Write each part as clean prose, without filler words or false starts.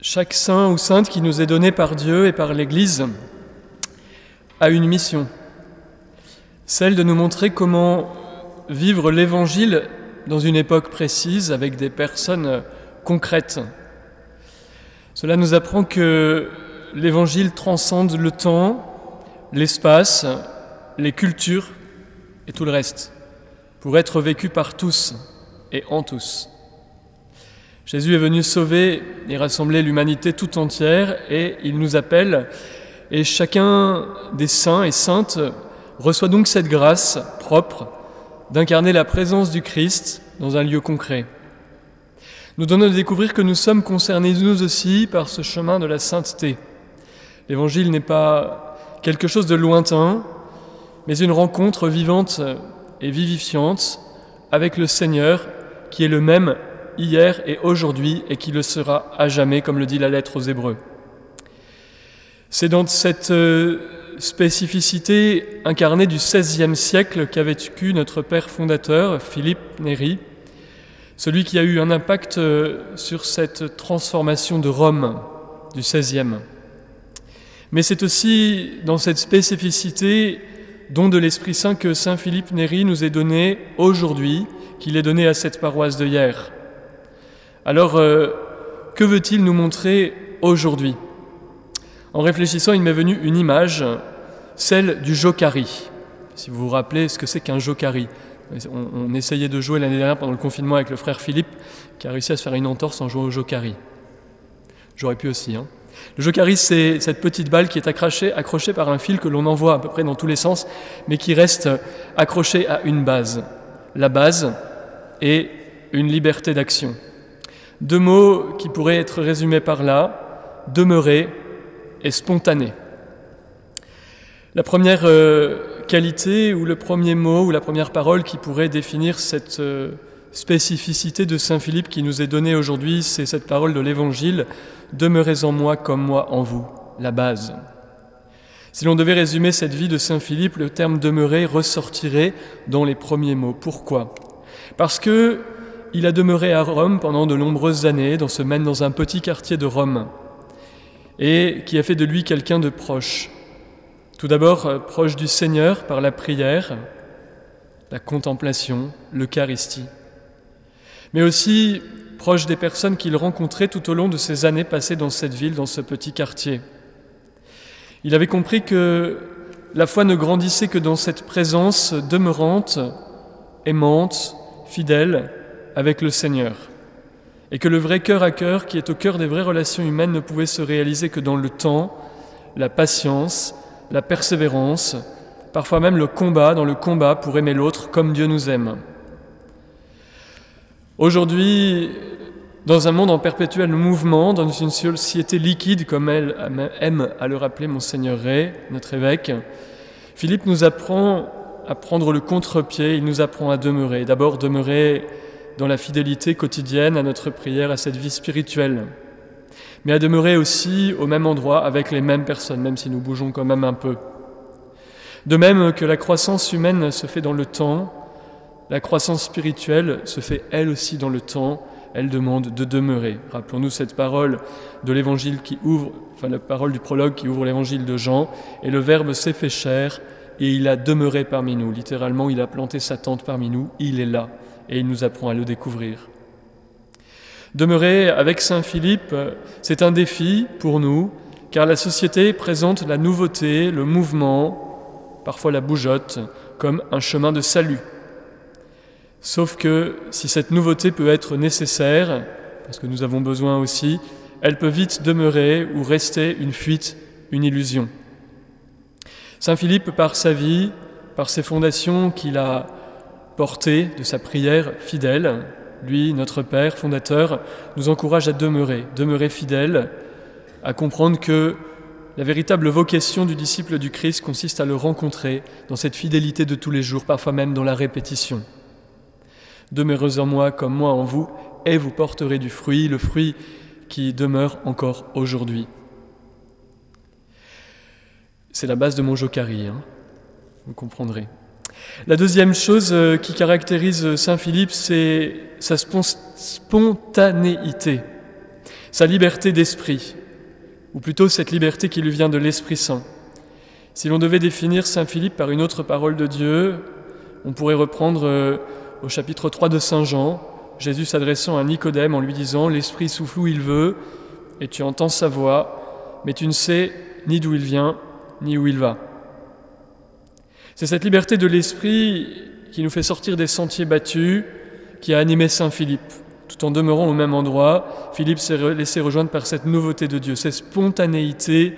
Chaque saint ou sainte qui nous est donné par Dieu et par l'Église a une mission, celle de nous montrer comment vivre l'Évangile dans une époque précise avec des personnes concrètes. Cela nous apprend que l'Évangile transcende le temps, l'espace, les cultures et tout le reste, pour être vécu par tous et en tous. Jésus est venu sauver et rassembler l'humanité tout entière et il nous appelle. Et chacun des saints et saintes reçoit donc cette grâce propre d'incarner la présence du Christ dans un lieu concret. Nous donnons de découvrir que nous sommes concernés nous aussi par ce chemin de la sainteté. L'Évangile n'est pas quelque chose de lointain, mais une rencontre vivante et vivifiante avec le Seigneur qui est le même hier et aujourd'hui, et qui le sera à jamais, comme le dit la lettre aux Hébreux. C'est dans cette spécificité incarnée du XVIe siècle qu'a vécu notre père fondateur, Philippe Néri, celui qui a eu un impact sur cette transformation de Rome du XVIe. Mais c'est aussi dans cette spécificité, don de l'Esprit Saint, que Saint Philippe Néri nous est donné aujourd'hui, qu'il est donné à cette paroisse de hier. Alors, que veut-il nous montrer aujourd'hui ? En réfléchissant, il m'est venu une image, celle du jokari. Si vous vous rappelez ce que c'est qu'un jokari. On essayait de jouer l'année dernière pendant le confinement avec le frère Philippe, qui a réussi à se faire une entorse en jouant au jokari. J'aurais pu aussi. Le jokari, c'est cette petite balle qui est accrochée par un fil que l'on envoie à peu près dans tous les sens, mais qui reste accrochée à une base. La base est une liberté d'action. Deux mots qui pourraient être résumés par là, demeurer et spontané. La première qualité ou le premier mot ou la première parole qui pourrait définir cette spécificité de Saint Philippe qui nous est donnée aujourd'hui, c'est cette parole de l'Évangile « Demeurez en moi comme moi en vous », la base. Si l'on devait résumer cette vie de Saint Philippe, le terme « demeurer » ressortirait dans les premiers mots. Pourquoi ? Parce que il a demeuré à Rome pendant de nombreuses années, dans un petit quartier de Rome, et qui a fait de lui quelqu'un de proche. Tout d'abord, proche du Seigneur par la prière, la contemplation, l'Eucharistie, mais aussi proche des personnes qu'il rencontrait tout au long de ces années passées dans cette ville, dans ce petit quartier. Il avait compris que la foi ne grandissait que dans cette présence demeurante, aimante, fidèle, avec le Seigneur, et que le vrai cœur à cœur, qui est au cœur des vraies relations humaines, ne pouvait se réaliser que dans le temps, la patience, la persévérance, parfois même dans le combat pour aimer l'autre comme Dieu nous aime. Aujourd'hui, dans un monde en perpétuel mouvement, dans une société liquide, comme elle aime à le rappeler Monseigneur Ray, notre évêque, Philippe nous apprend à prendre le contre-pied, il nous apprend à demeurer. D'abord, demeurer dans la fidélité quotidienne à notre prière, à cette vie spirituelle, mais à demeurer aussi au même endroit avec les mêmes personnes, même si nous bougeons quand même un peu. De même que la croissance humaine se fait dans le temps, la croissance spirituelle se fait elle aussi dans le temps, elle demande de demeurer. Rappelons-nous cette parole de l'Évangile la parole du prologue qui ouvre l'Évangile de Jean, et le Verbe s'est fait chair et il a demeuré parmi nous. Littéralement, il a planté sa tente parmi nous, il est là. Et il nous apprend à le découvrir. Demeurer avec Saint Philippe, c'est un défi pour nous, car la société présente la nouveauté, le mouvement, parfois la bougeotte, comme un chemin de salut. Sauf que si cette nouveauté peut être nécessaire, parce que nous avons besoin aussi, elle peut vite demeurer ou rester une fuite, une illusion. Saint Philippe, par sa vie, par ses fondations qu'il a portée de sa prière fidèle, lui, notre Père fondateur, nous encourage à demeurer fidèle, à comprendre que la véritable vocation du disciple du Christ consiste à le rencontrer dans cette fidélité de tous les jours, parfois même dans la répétition. Demeurez en moi comme moi en vous, et vous porterez du fruit, le fruit qui demeure encore aujourd'hui. C'est la base de mon jokari, vous comprendrez. La deuxième chose qui caractérise Saint Philippe, c'est sa spontanéité. sa liberté d'esprit, ou plutôt cette liberté qui lui vient de l'Esprit Saint. Si l'on devait définir Saint Philippe par une autre parole de Dieu, on pourrait reprendre au chapitre 3 de Saint Jean, Jésus s'adressant à Nicodème en lui disant « L'Esprit souffle où il veut, et tu entends sa voix, mais tu ne sais ni d'où il vient, ni où il va. » C'est cette liberté de l'Esprit qui nous fait sortir des sentiers battus, qui a animé Saint Philippe. Tout en demeurant au même endroit, Philippe s'est laissé rejoindre par cette nouveauté de Dieu, cette spontanéité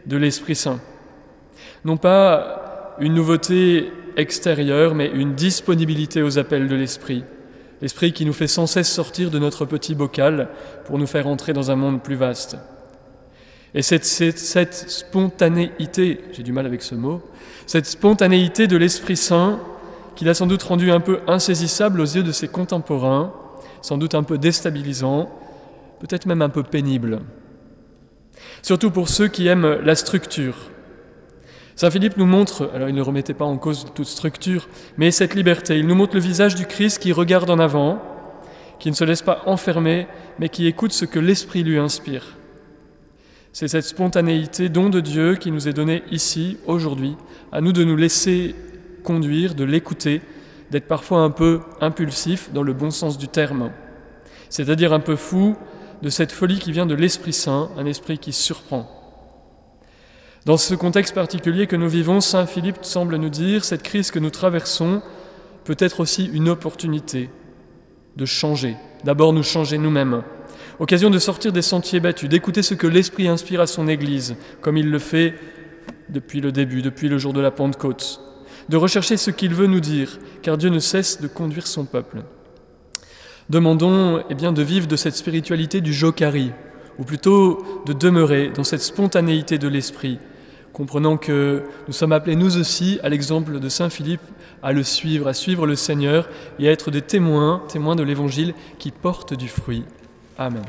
de l'Esprit Saint. Non pas une nouveauté extérieure, mais une disponibilité aux appels de l'Esprit. L'Esprit qui nous fait sans cesse sortir de notre petit bocal pour nous faire entrer dans un monde plus vaste. Et cette spontanéité, j'ai du mal avec ce mot, cette spontanéité de l'Esprit Saint qu'il a sans doute rendu un peu insaisissable aux yeux de ses contemporains, sans doute un peu déstabilisant, peut-être même un peu pénible. Surtout pour ceux qui aiment la structure. Saint Philippe nous montre, alors il ne remettait pas en cause toute structure, mais cette liberté. Il nous montre le visage du Christ qui regarde en avant, qui ne se laisse pas enfermer, mais qui écoute ce que l'Esprit lui inspire. C'est cette spontanéité, don de Dieu, qui nous est donnée ici, aujourd'hui, à nous de nous laisser conduire, de l'écouter, d'être parfois un peu impulsif dans le bon sens du terme, c'est-à-dire un peu fou de cette folie qui vient de l'Esprit Saint, un esprit qui surprend. Dans ce contexte particulier que nous vivons, Saint Philippe semble nous dire, cette crise que nous traversons peut être aussi une opportunité de changer, d'abord nous changer nous-mêmes, occasion de sortir des sentiers battus, d'écouter ce que l'Esprit inspire à son Église, comme il le fait depuis le début, depuis le jour de la Pentecôte, de rechercher ce qu'il veut nous dire, car Dieu ne cesse de conduire son peuple. Demandons de vivre de cette spiritualité du jokari, ou plutôt de demeurer dans cette spontanéité de l'Esprit, comprenant que nous sommes appelés nous aussi, à l'exemple de Saint Philippe, à le suivre, à suivre le Seigneur et à être des témoins de l'Évangile qui portent du fruit. Amen.